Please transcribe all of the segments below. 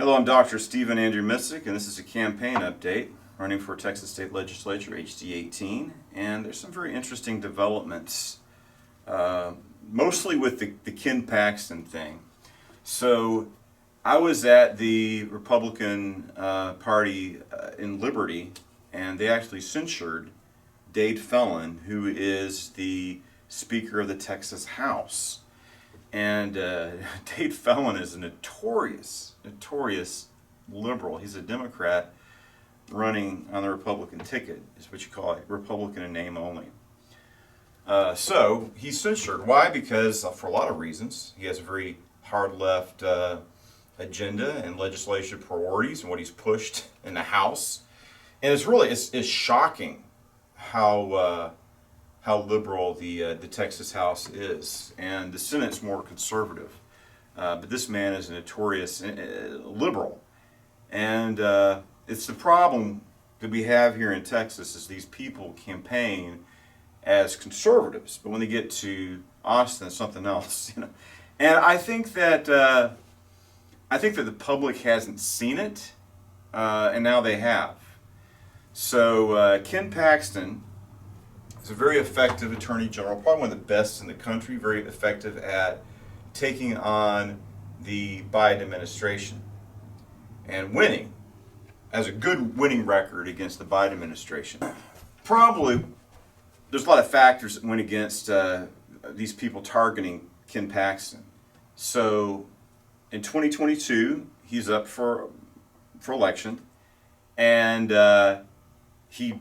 Hello, I'm Dr. Stephen Andrew Missick, and this is a campaign update running for Texas State Legislature HD 18. And there's some very interesting developments, mostly with the Ken Paxton thing. So I was at the Republican Party in Liberty, and they actually censured Dade Felon, who is the Speaker of the Texas House. And Dade Felon is a notorious liberal. He's a Democrat running on the Republican ticket, is what you call it, Republican in name only. So he's censured. Why? Because for a lot of reasons. He has a very hard left agenda and legislative priorities and what he's pushed in the House. And it's shocking how liberal the Texas House is, and the Senate's more conservative. But this man is a notorious liberal, and it's the problem that we have here in Texas is these people campaign as conservatives, but when they get to Austin, it's something else, you know. And I think that the public hasn't seen it, and now they have. So Ken Paxton is a very effective attorney general, probably one of the best in the country, very effective at taking on the Biden administration and winning, has a good winning record against the Biden administration. Probably, there's a lot of factors that went against these people targeting Ken Paxton. So in 2022, he's up for election, and he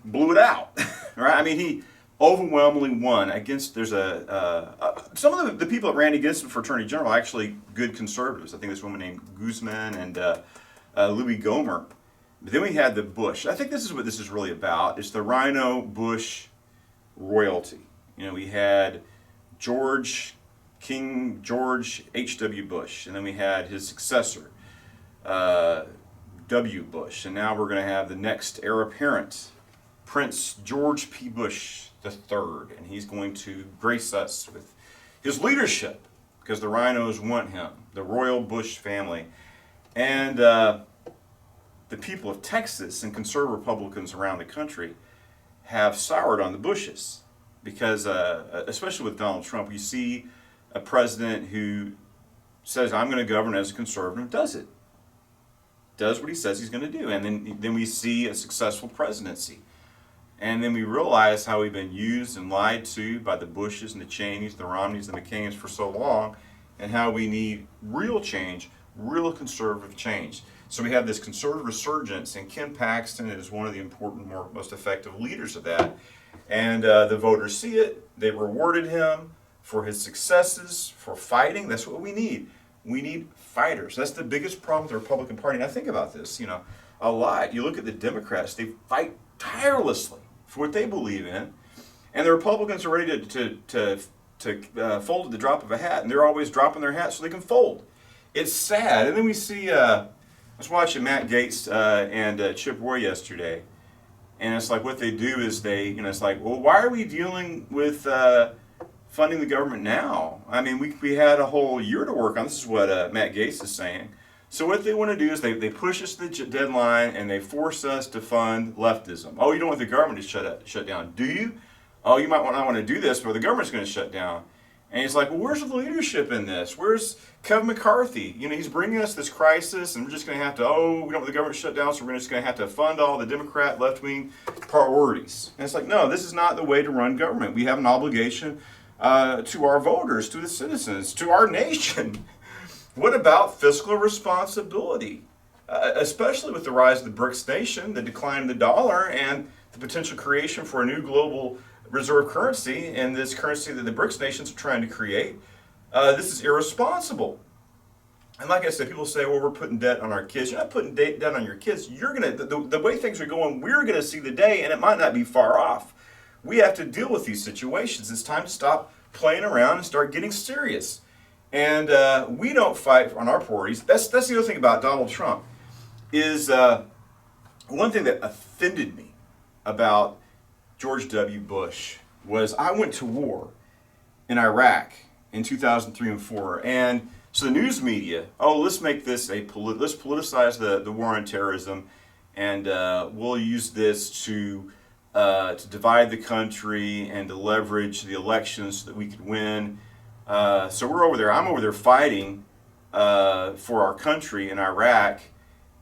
blew it out, right? I mean, he overwhelmingly won against. There's some of the people that ran against him for attorney general are actually good conservatives. I think this woman named Guzman and Louis Gohmert. But then we had the Bush. I think this is what this is really about. It's the Rhino Bush royalty. You know, we had King George H.W. Bush, and then we had his successor, W. Bush, and now we're going to have the next heir apparent, Prince George P. Bush III, and he's going to grace us with his leadership because the rhinos want him, the royal Bush family. And the people of Texas and conservative Republicans around the country have soured on the Bushes because, especially with Donald Trump, you see a president who says, I'm going to govern as a conservative, does what he says he's going to do. And then we see a successful presidency. And then we realize how we've been used and lied to by the Bushes and the Cheneys, the Romneys, the McCains for so long, and how we need real change, real conservative change. So we have this conservative resurgence, and Ken Paxton is one of the important, most effective leaders of that. And the voters see it. They rewarded him for his successes, for fighting. That's what we need. We need fighters. That's the biggest problem with the Republican Party. Now think about this, you know, a lot. You look at the Democrats, they fight tirelessly for what they believe in, and the Republicans are ready to fold at the drop of a hat, and they're always dropping their hat so they can fold. It's sad. And then we see, I was watching Matt Gaetz and Chip Roy yesterday, and it's like what they do is it's like, well, why are we dealing with funding the government now? I mean, we had a whole year to work on. This is what Matt Gaetz is saying. So what they want to do is they push us to the deadline and they force us to fund leftism. Oh, you don't want the government to shut down, do you? Oh, you might not want to do this, but the government's going to shut down. And he's like, well, where's the leadership in this? Where's Kevin McCarthy? You know, he's bringing us this crisis, and we're just going to have to, we don't want the government shut down, so we're just going to have to fund all the Democrat left-wing priorities. And it's like, no, this is not the way to run government. We have an obligation to our voters, to the citizens, to our nation. What about fiscal responsibility? Especially with the rise of the BRICS nation, the decline of the dollar, and the potential creation for a new global reserve currency, and this currency that the BRICS nations are trying to create. This is irresponsible. And like I said, people say, well, we're putting debt on our kids. You're not putting debt on your kids. You're going to, the way things are going, we're going to see the day, and it might not be far off. We have to deal with these situations. It's time to stop playing around and start getting serious. And we don't fight on our priorities. That's the other thing about Donald Trump is one thing that offended me about George W. Bush was I went to war in Iraq in 2003 and 4, and So the news media, oh, let's make this let's politicize the war on terrorism, and we'll use this to divide the country and to leverage the elections so that we could win. So we're over there. I'm over there fighting for our country in Iraq,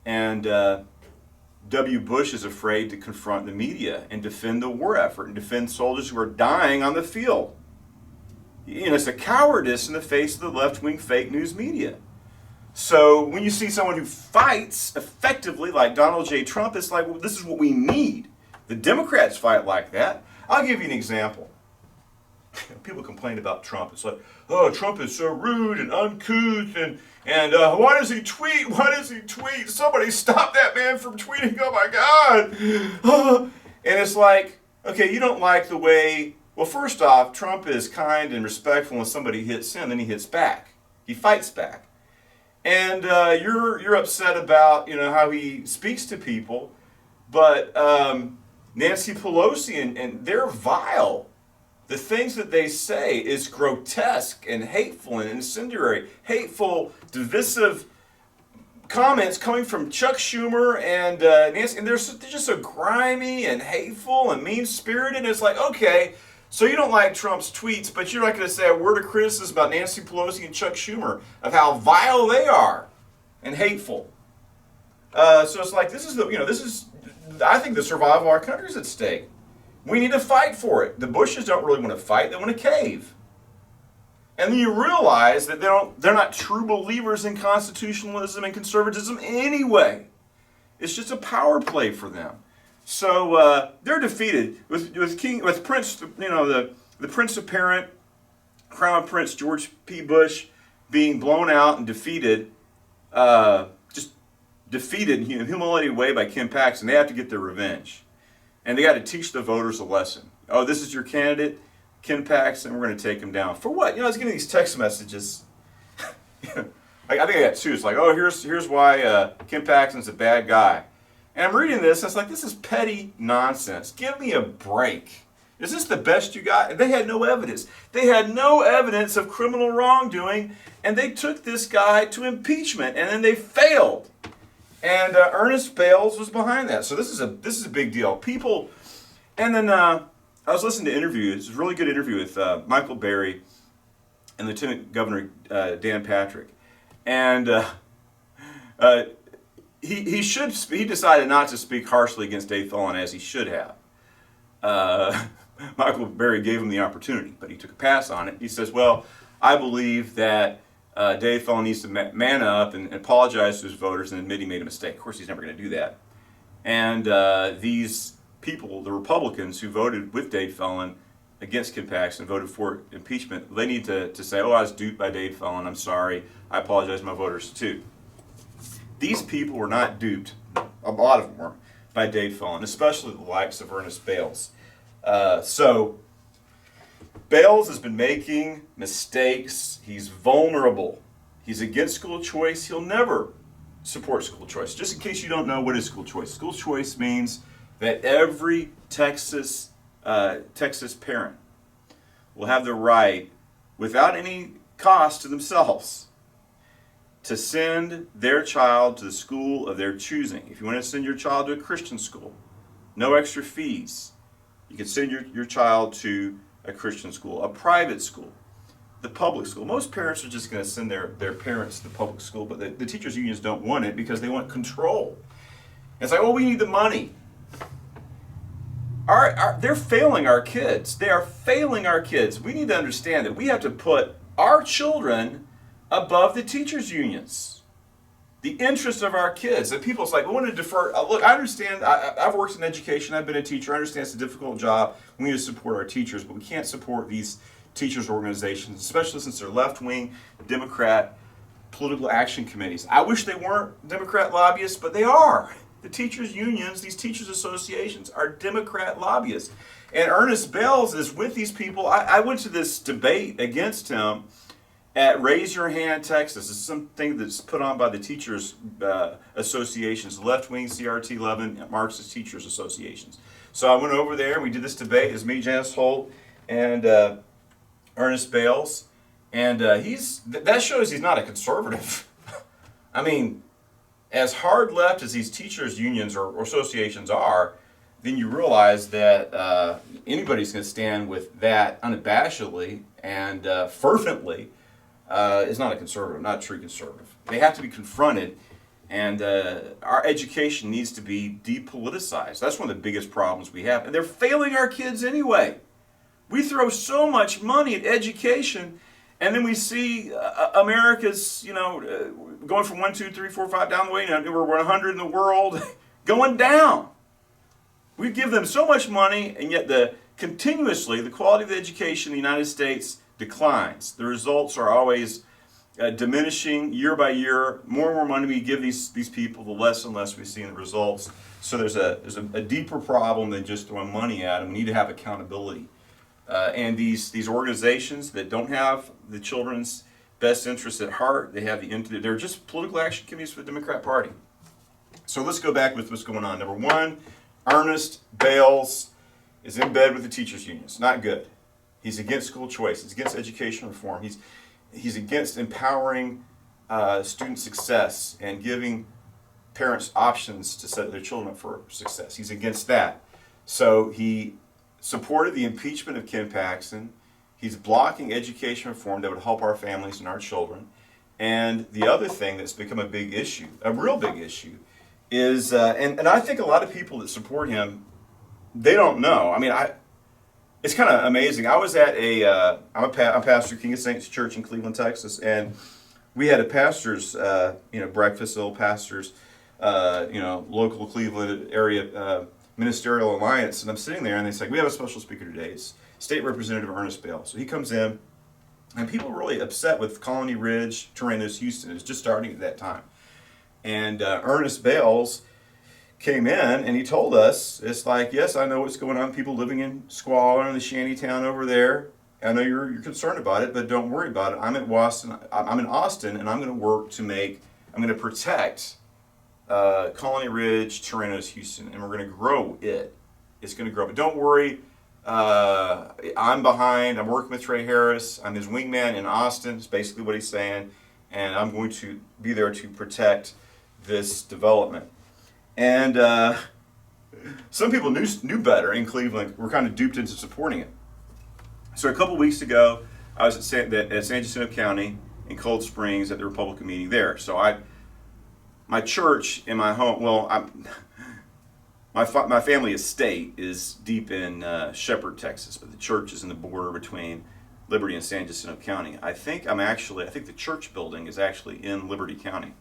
and W. Bush is afraid to confront the media and defend the war effort and defend soldiers who are dying on the field. It's a cowardice in the face of the left-wing fake news media. So when you see someone who fights effectively like Donald J. Trump, it's like, well, this is what we need. The Democrats fight like that. I'll give you an example. People complain about Trump. It's like, oh, Trump is so rude and uncouth, and why does he tweet? Why does he tweet? Somebody stop that man from tweeting. Oh my God. And it's like, okay, you don't like the way, well, first off, Trump is kind and respectful when somebody hits him, then he hits back. He fights back. And you're upset about, how he speaks to people, but Nancy Pelosi and they're vile. The things that they say is grotesque and hateful and incendiary, hateful, divisive comments coming from Chuck Schumer and Nancy, and they're just so grimy and hateful and mean-spirited. And it's like, okay, so you don't like Trump's tweets, but you're not going to say a word of criticism about Nancy Pelosi and Chuck Schumer of how vile they are and hateful. So it's like, this is, I think the survival of our country is at stake. We need to fight for it. The Bushes don't really want to fight, they want to cave. And then you realize that they're not true believers in constitutionalism and conservatism anyway. It's just a power play for them. So they're defeated with Prince, the Prince Apparent, Crown Prince George P. Bush being blown out and defeated, just defeated in a humiliating way by Ken Paxton. They have to get their revenge. And they got to teach the voters a lesson. Oh, this is your candidate, Ken Paxton. We're going to take him down. For what? I was getting these text messages. I think I got two. It's like, oh, here's why Ken Paxton's a bad guy. And I'm reading this, and it's like, this is petty nonsense. Give me a break. Is this the best you got? And they had no evidence. They had no evidence of criminal wrongdoing, and they took this guy to impeachment, and then they failed. And Ernest Bales was behind that. So this is a big deal. People, and then I was listening to interviews. It was a really good interview with Michael Berry and Lieutenant Governor Dan Patrick. And he decided not to speak harshly against Dave Tholen as he should have. Michael Berry gave him the opportunity, but he took a pass on it. He says, well, I believe that Dave Tholen needs to man up and apologize to his voters and admit he made a mistake. Of course, he's never going to do that. And these people, the Republicans who voted with Dave Tholen against Ken Paxton, voted for impeachment, they need to say, oh, I was duped by Dave Tholen. I'm sorry. I apologize to my voters, too. These people were not duped, a lot of them were, by Dave Tholen, especially the likes of Ernest Bales. So Bales has been making mistakes. He's vulnerable. He's against school choice. He'll never support school choice. Just in case you don't know, what is school choice? School choice means that every Texas parent will have the right, without any cost to themselves, to send their child to the school of their choosing. If you want to send your child to a Christian school, no extra fees. You can send your child to a Christian school, a private school, the public school. Most parents are just going to send their parents to the public school, but the teachers' unions don't want it because they want control. And it's like, oh, we need the money. They're failing our kids. They are failing our kids. We need to understand that we have to put our children above the teachers' unions. The interest of our kids. And people's like, we want to defer. Look, I understand. I've worked in education. I've been a teacher. I understand it's a difficult job. We need to support our teachers, but we can't support these teachers' organizations, especially since they're left-wing, Democrat, political action committees. I wish they weren't Democrat lobbyists, but they are. The teachers' unions, these teachers' associations, are Democrat lobbyists. And Ernest Bales is with these people. I went to this debate against him at Raise Your Hand, Texas. It's something that's put on by the teachers' associations, left-wing CRT 11, Marxist teachers' associations. So I went over there, and we did this debate. It was me, Janice Holt, and Ernest Bales. And that shows he's not a conservative. I mean, as hard left as these teachers' unions or associations are, then you realize that anybody's going to stand with that unabashedly and fervently is not a conservative, not a true conservative. They have to be confronted, and our education needs to be depoliticized. That's one of the biggest problems we have, and they're failing our kids anyway. We throw so much money at education, and then we see America's, going from 1, 2, 3, 4, 5 down the way. We're 100 in the world, going down. We give them so much money, and yet continuously the quality of the education in the United States declines. The results are always diminishing year by year. More and more money we give these people, the less and less we see in the results. So there's a deeper problem than just throwing money at them. We need to have accountability. And these organizations that don't have the children's best interests at heart, they're just political action committees for the Democrat Party. So let's go back with what's going on. Number one, Ernest Bales is in bed with the teachers' unions. Not good. He's against school choice. He's against education reform. He's against empowering student success and giving parents options to set their children up for success. He's against that. So he supported the impeachment of Ken Paxton. He's blocking education reform that would help our families and our children. And the other thing that's become a big issue, a real big issue, is, and I think a lot of people that support him, they don't know. I mean, it's kind of amazing. I was at I'm pastor King of Saints Church in Cleveland, Texas, and we had a pastors, breakfast, little pastors, local Cleveland area ministerial alliance, and I'm sitting there, and they say, we have a special speaker today. It's State Representative Ernest Bales. So he comes in, and people are really upset with Colony Ridge, Torrano's, Houston. It was just starting at that time. And Ernest Bales came in, and he told us, it's like, yes, I know what's going on. People living in squalor in the shanty town over there. I know you're concerned about it, but don't worry about it. I'm in Austin, and I'm going to work I'm going to protect Colony Ridge, Torrano's, Houston, and we're going to grow it. It's going to grow. But don't worry, I'm behind. I'm working with Trey Harris. I'm his wingman in Austin. It's basically what he's saying. And I'm going to be there to protect this development. And some people knew better in Cleveland. Were kind of duped into supporting it. So a couple weeks ago, I was at San Jacinto County in Cold Springs at the Republican meeting there. So my church in my home, my family estate is deep in Shepherd, Texas, but the church is in the border between Liberty and San Jacinto County. I think the church building is actually in Liberty County.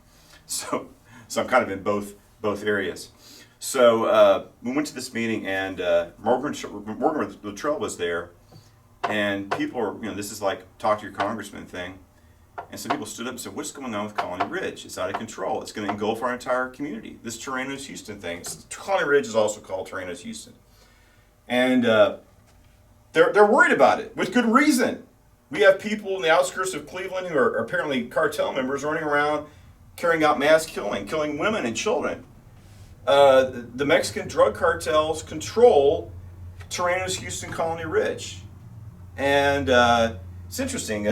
So I'm kind of in both areas. So we went to this meeting, and Morgan Luttrell was there, and people are, this is like talk to your congressman thing. And some people stood up and said, what's going on with Colony Ridge? It's out of control. It's going to engulf our entire community. This Torrano's Houston thing. Colony Ridge is also called Torrano's Houston. And they're worried about it, with good reason. We have people in the outskirts of Cleveland who are apparently cartel members running around carrying out mass killing women and children. The Mexican drug cartels control Torrano's Houston, Colony Ridge. And it's interesting,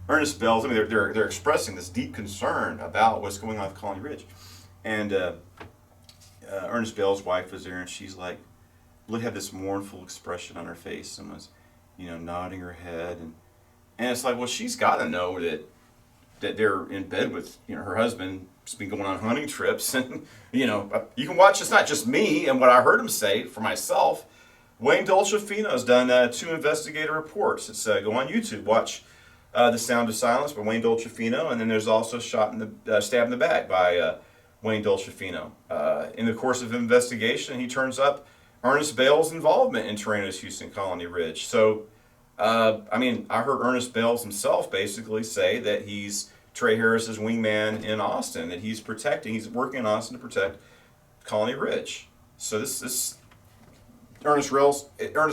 Ernest Bales, they're expressing this deep concern about what's going on with Colony Ridge. And Ernest Bales' wife was there, and she's like, had this mournful expression on her face and was, nodding her head. And it's like, well, she's got to know that they're in bed with, her husband. Has been going on hunting trips. And, you can watch, it's not just me and what I heard him say for myself. Wayne Dolcefino's done 2 investigative reports. It's go on YouTube, watch The Sound of Silence by Wayne Dolcefino, and then there's also Stabbed in the Back by Wayne Dolcefino. In the course of investigation, he turns up Ernest Bales' involvement in Torrano's Houston, Colony Ridge. So, I heard Ernest Bales himself basically say that he's Trey Harris's wingman in Austin, that he's working in Austin to protect Colony Ridge. So this Ernest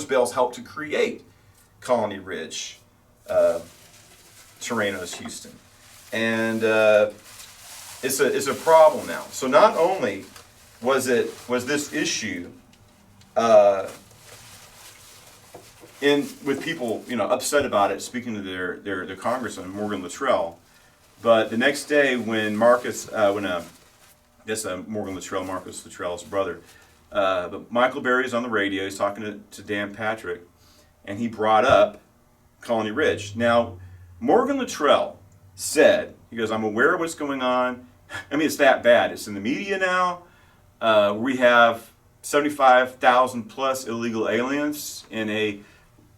Bales helped to create Colony Ridge, Torrano's Houston, and it's a problem now. So not only was this issue with people, upset about it, speaking to their congressman, Morgan Luttrell. But the next day, when Marcus, Morgan Luttrell, Marcus Luttrell's brother, but Michael Berry's on the radio. He's talking to Dan Patrick, and he brought up Colony Ridge. Now, Morgan Luttrell said, he goes, I'm aware of what's going on. I mean, it's that bad. It's in the media now. We have 75,000 plus illegal aliens in a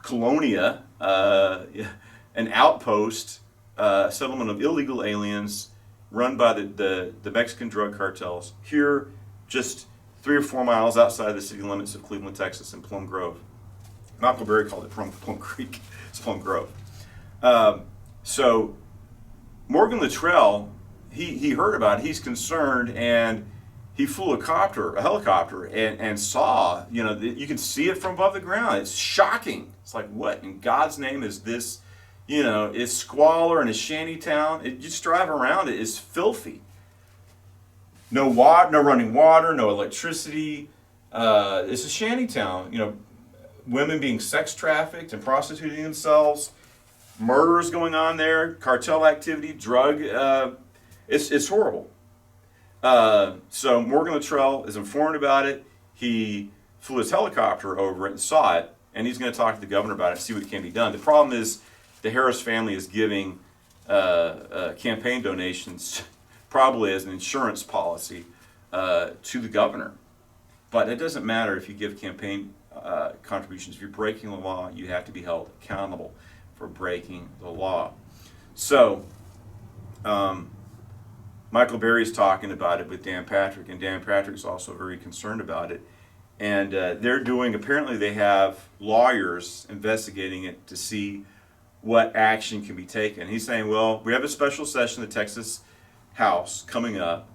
colonia, an outpost, settlement of illegal aliens run by the Mexican drug cartels here just 3 or 4 miles outside the city limits of Cleveland, Texas, in Plum Grove. Michael Berry called it Plum Creek. It's Plum Grove. So Morgan Luttrell, he heard about it. He's concerned, and he flew a helicopter, and saw, you can see it from above the ground. It's shocking. It's like, what in God's name is this? It's squalor in a shanty town. You just drive around it. It's filthy. No water, no running water, no electricity. It's a shanty town. Women being sex trafficked and prostituting themselves. Murders going on there. Cartel activity, drug. It's horrible. So Morgan Luttrell is informed about it. He flew his helicopter over it and saw it, and he's going to talk to the governor about it and see what can be done. The problem is the Harris family is giving campaign donations, probably as an insurance policy, to the governor. But it doesn't matter if you give campaign contributions. If you're breaking the law, you have to be held accountable for breaking the law. So, Michael Berry's talking about it with Dan Patrick, and Dan Patrick's also very concerned about it. And apparently they have lawyers investigating it to see what action can be taken. He's saying, well, we have a special session in the Texas House coming up,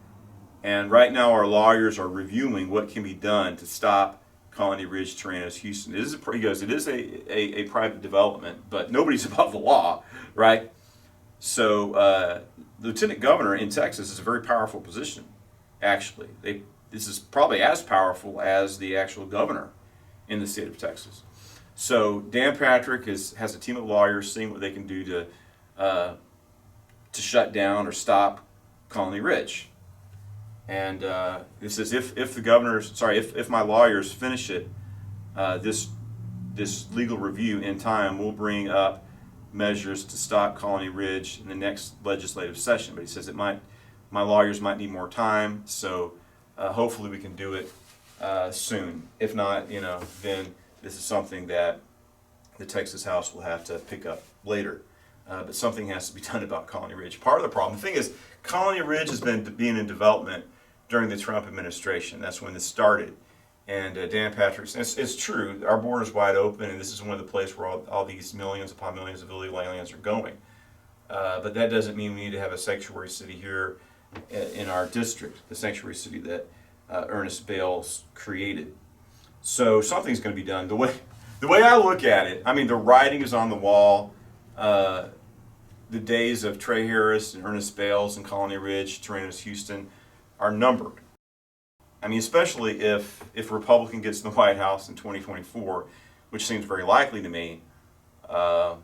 and right now our lawyers are reviewing what can be done to stop Colony Ridge, Terranos, Houston. He goes, it is a private development, but nobody's above the law, right? So Lieutenant Governor in Texas is a very powerful position, actually. This is probably as powerful as the actual governor in the state of Texas. So Dan Patrick has a team of lawyers seeing what they can do to stop Colony Ridge. And it says if my lawyers finish it, this legal review in time, we'll bring up measures to stop Colony Ridge in the next legislative session. But he says my lawyers might need more time, so hopefully we can do it soon. If not, then this is something that the Texas House will have to pick up later. But something has to be done about Colony Ridge. Part of the problem, the thing is, Colony Ridge has been being in development during the Trump administration. That's when this started. And Dan Patrick, it's true, our border's wide open, and this is one of the places where all these millions upon millions of illegal aliens are going. But that doesn't mean we need to have a sanctuary city here in our district, the sanctuary city that Ernest Bales created. So something's going to be done. The way I look at it, I mean, the writing is on the wall. The days of Trey Harris and Ernest Bales and Colony Ridge, Terranos, Houston are numbered. I mean, especially if a Republican gets in the White House in 2024, which seems very likely to me. I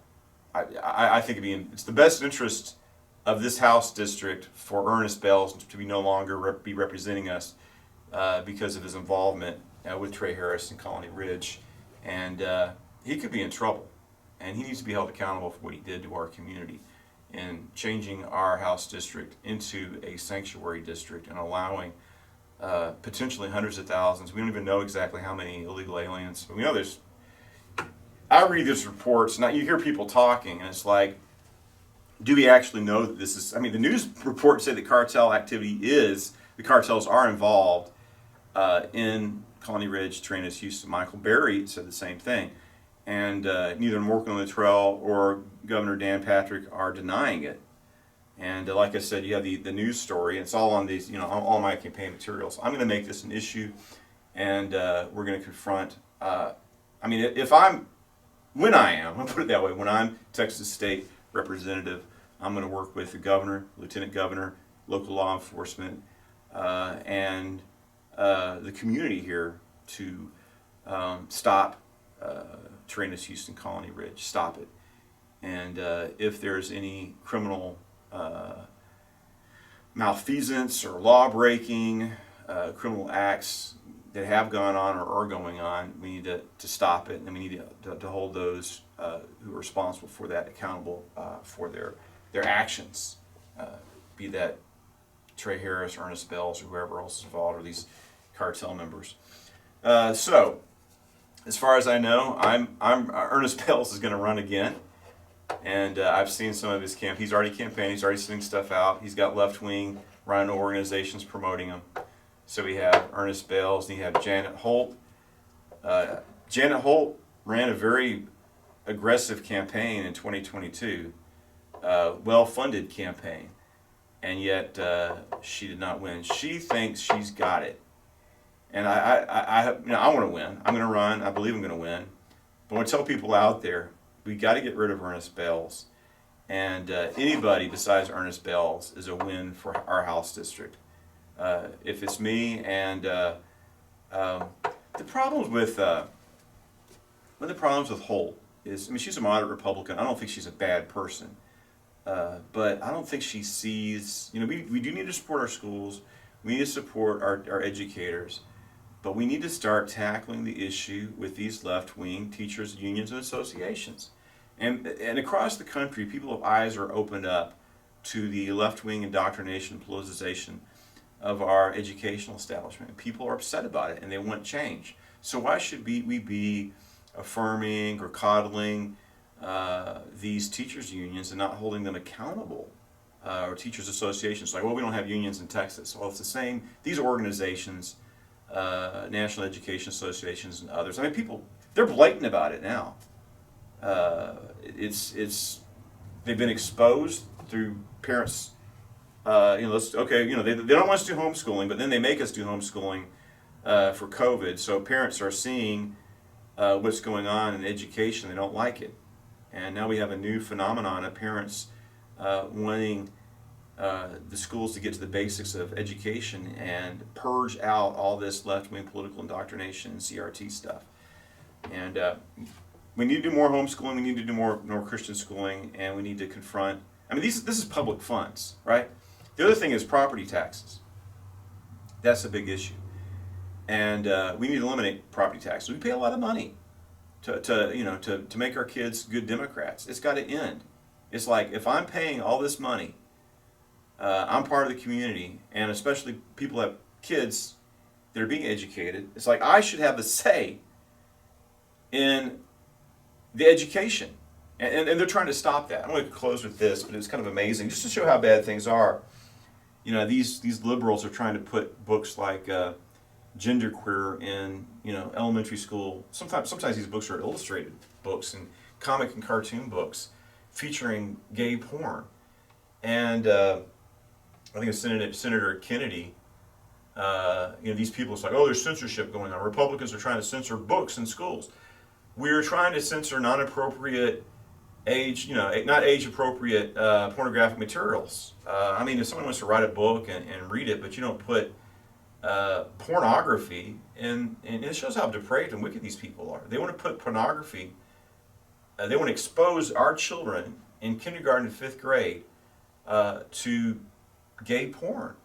think it's the best interest of this House district for Ernest Bales to no longer be representing us because of his involvement with Trey Harris and Colony Ridge. And he could be in trouble. And he needs to be held accountable for what he did to our community in changing our House district into a sanctuary district and allowing potentially hundreds of thousands. We don't even know exactly how many illegal aliens. But we know there's. I read these reports, and you hear people talking, and it's like, do we actually know that this is? I mean, the news reports say that the cartels are involved in Colony Ridge, Terranos, Houston. Michael Berry said the same thing. And neither Morgan Luttrell or Governor Dan Patrick are denying it. And like I said, you have the news story. It's all on these, all my campaign materials. I'm going to make this an issue, and we're going to confront. When I'm Texas State Representative, I'm going to work with the governor, lieutenant governor, local law enforcement, and the community here to stop Tyrannus Houston Colony Ridge. Stop it. And if there's any criminal malfeasance or law breaking, criminal acts that have gone on or are going on, we need to stop it, and we need to hold those who are responsible for that accountable for their actions, be that Trey Harris, Ernest Bells, or whoever else is involved, or these cartel members. So, as far as I know, Ernest Bells is going to run again, and I've seen some of his camp. He's already campaigned. He's already sending stuff out. He's got left-wing rhino organizations promoting him. So we have Ernest Bells, and you have Janet Holt. Janet Holt ran a very aggressive campaign in 2022, well-funded campaign, and yet she did not win. She thinks she's got it, and I want to win. I'm going to run. I believe I'm going to win. But I want to tell people out there, we got to get rid of Ernest Bells, and anybody besides Ernest Bells is a win for our House district. If it's me, and the problems with Holt is, I mean, she's a moderate Republican. I don't think she's a bad person, but I don't think she sees. We do need to support our schools. We need to support our educators, but we need to start tackling the issue with these left-wing teachers' unions and associations, and across the country, people's eyes are opened up to the left-wing indoctrination, politicization of our educational establishment. People are upset about it and they want change. So why should we be affirming or coddling these teachers' unions and not holding them accountable? Or teachers' associations, like, well, we don't have unions in Texas. Well, it's the same. These organizations, National Education Associations and others, I mean, people, they're blatant about it now. They've been exposed through parents. They don't want us to do homeschooling, but then they make us do homeschooling for COVID. So parents are seeing what's going on in education. They don't like it. And now we have a new phenomenon of parents wanting the schools to get to the basics of education and purge out all this left-wing political indoctrination and CRT stuff. And we need to do more homeschooling. We need to do more Christian schooling, and we need to confront. I mean, this is public funds, right? The other thing is property taxes. That's a big issue, and we need to eliminate property taxes. We pay a lot of money to make our kids good Democrats. It's got to end. It's like, if I'm paying all this money, I'm part of the community, and especially people who have kids that are being educated. It's like I should have a say in the education, and they're trying to stop that. I'm going to close with this, but it's kind of amazing just to show how bad things are. These liberals are trying to put books like genderqueer in elementary school. Sometimes these books are illustrated books and comic and cartoon books featuring gay porn. And I think it's Senator Kennedy. These people, it's like, oh, there's censorship going on. Republicans are trying to censor books in schools. We're trying to censor non-appropriate age, not age-appropriate pornographic materials. If someone wants to write a book and read it, but you don't put pornography in, and it shows how depraved and wicked these people are. They want to put pornography, they want to expose our children in kindergarten and 5th grade to gay porn.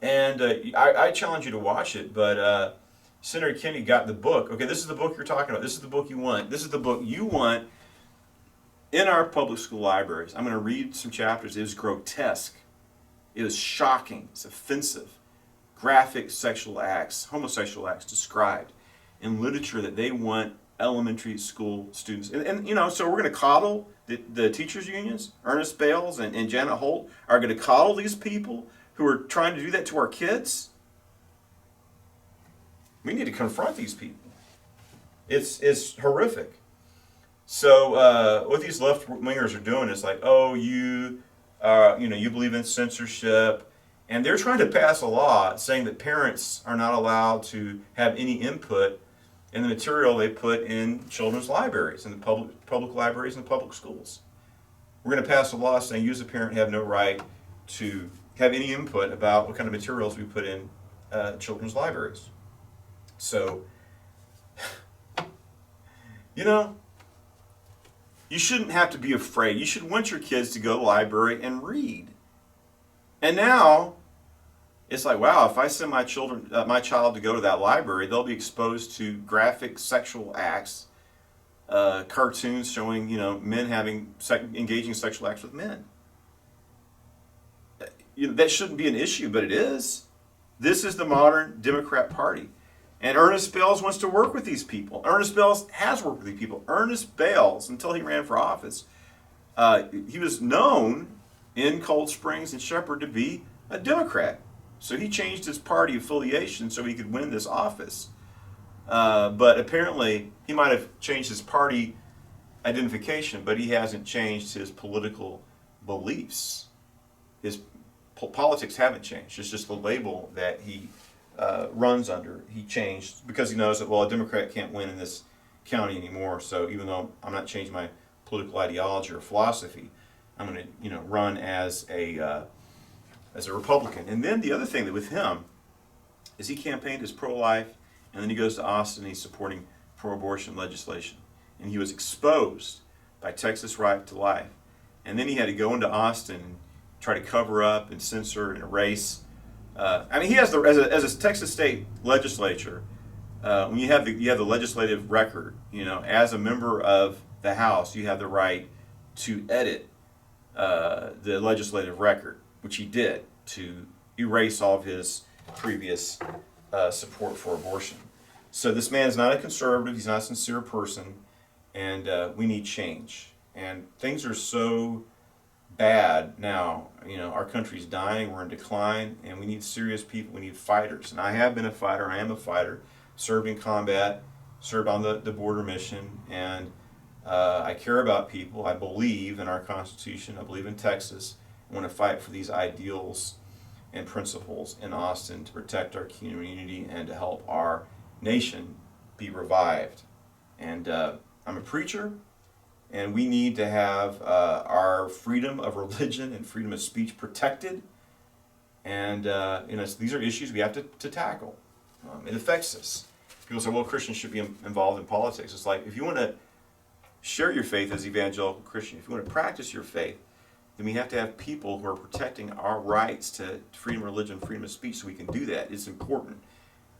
And I challenge you to watch it, but Senator Kennedy got the book. Okay, this is the book you're talking about. This is the book you want. This is the book you want in our public school libraries. I'm going to read some chapters. It is grotesque. It is shocking. It's offensive. Graphic sexual acts, homosexual acts described in literature that they want elementary school students. So we're going to coddle the teachers' unions. Ernest Bales and Janet Holt are going to coddle these people who are trying to do that to our kids. We need to confront these people. It's horrific. So what these left-wingers are doing is like, oh, you believe in censorship, and they're trying to pass a law saying that parents are not allowed to have any input in the material they put in children's libraries, in the public libraries and the public schools. We're going to pass a law saying you as a parent have no right to have any input about what kind of materials we put in children's libraries. So You know, you shouldn't have to be afraid. You should want your kids to go to the library and read. And now, it's like, wow, if I send my child to go to that library, they'll be exposed to graphic sexual acts, cartoons showing, men engaging in sexual acts with men. That shouldn't be an issue, but it is. This is the modern Democrat Party. And Ernest Bales wants to work with these people. Ernest Bales has worked with these people. Ernest Bales, until he ran for office, he was known in Cold Springs and Shepherd to be a Democrat. So he changed his party affiliation so he could win this office. But apparently, he might have changed his party identification, but he hasn't changed his political beliefs. His politics haven't changed. It's just the label that he runs under. He changed because he knows that, well, a Democrat can't win in this county anymore. So even though I'm not changing my political ideology or philosophy, I'm going to, run as a Republican. And then the other thing that with him is he campaigned as pro-life, and then he goes to Austin and he's supporting pro-abortion legislation. And he was exposed by Texas Right to Life. And then he had to go into Austin and try to cover up and censor and erase. He has as a Texas state legislature, when you have the legislative record, as a member of the House, you have the right to edit the legislative record, which he did to erase all of his previous support for abortion. So this man is not a conservative. He's not a sincere person, and we need change. And things are so bad now. Our country's dying. We're in decline, and we need serious people. We need fighters. And I have been a fighter. I am a fighter. Served in combat. Served on the border mission, and I care about people. I believe in our Constitution. I believe in Texas. I want to fight for these ideals and principles in Austin to protect our community and to help our nation be revived. And I'm a preacher, and we need to have our freedom of religion and freedom of speech protected. And these are issues we have to tackle. It affects us. People say, well, Christians should be involved in politics. It's like, if you want to share your faith as evangelical Christian, if you want to practice your faith, then we have to have people who are protecting our rights to freedom of religion, freedom of speech, so we can do that. It's important.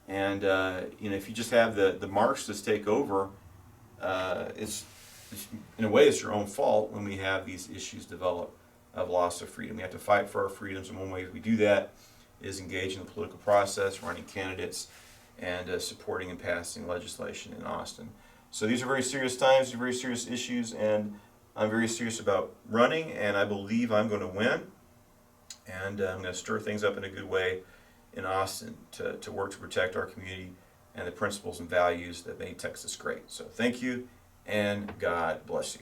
And if you just have the Marxists take over, it's in a way it's your own fault when we have these issues develop of loss of freedom. We have to fight for our freedoms, and one way we do that is engage in the political process, running candidates, and supporting and passing legislation in Austin. So these are very serious times, these are very serious issues, and I'm very serious about running, and I believe I'm going to win. And I'm going to stir things up in a good way in Austin to work to protect our community and the principles and values that made Texas great. So thank you, and God bless you.